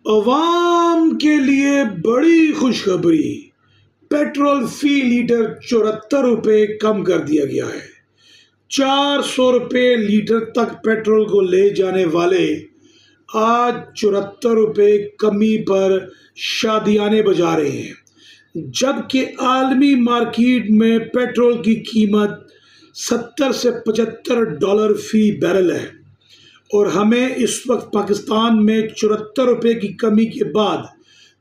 عوام کے لیے بڑی خوشخبری، پیٹرول فی لیٹر 74 روپے کم کر دیا گیا ہے۔ 400 روپے لیٹر تک پیٹرول کو لے جانے والے آج 74 روپے کمی پر شادیانے بجا رہے ہیں، جبکہ عالمی مارکیٹ میں پیٹرول کی قیمت $70 سے $75 فی بیرل ہے، اور ہمیں اس وقت پاکستان میں 74 روپے کی کمی کے بعد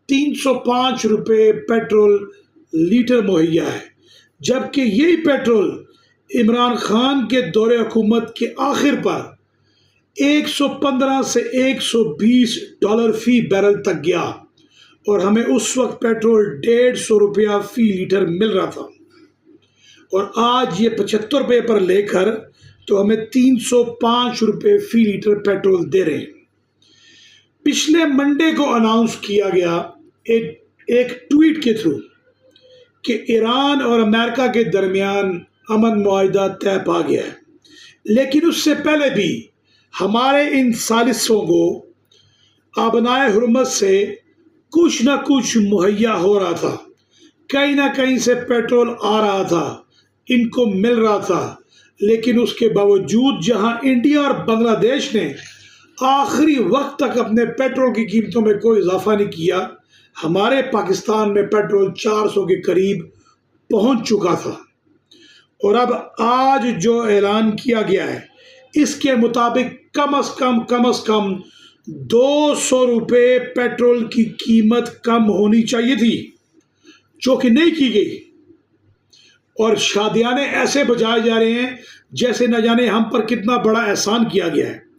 305 روپے پیٹرول لیٹر مہیا ہے، جبکہ یہی پیٹرول عمران خان کے دور حکومت کے آخر پر $115 سے $120 فی بیرل تک گیا، اور ہمیں اس وقت پیٹرول $150 فی لیٹر مل رہا تھا، اور آج یہ 75 روپے پر لے کر تو ہمیں 305 روپے فی لیٹر پیٹرول دے رہے ہیں۔ پچھلے منڈے کو اناؤنس کیا گیا ایک ٹویٹ کے تھرو کہ ایران اور امریکہ کے درمیان امن معاہدہ طے پا گیا ہے، لیکن اس سے پہلے بھی ہمارے ان ثالثوں کو آبنائے حرمت سے کچھ نہ کچھ مہیا ہو رہا تھا، کہیں نہ کہیں سے پیٹرول آ رہا تھا، ان کو مل رہا تھا، لیکن اس کے باوجود جہاں انڈیا اور بنگلہ دیش نے آخری وقت تک اپنے پیٹرول کی قیمتوں میں کوئی اضافہ نہیں کیا، ہمارے پاکستان میں پیٹرول 400 کے قریب پہنچ چکا تھا، اور اب آج جو اعلان کیا گیا ہے اس کے مطابق کم از کم 200 روپے پیٹرول کی قیمت کم ہونی چاہیے تھی، جو کہ نہیں کی گئی، اور شادیانے ایسے بجائے جا رہے ہیں جیسے نہ جانے ہم پر کتنا بڑا احسان کیا گیا ہے۔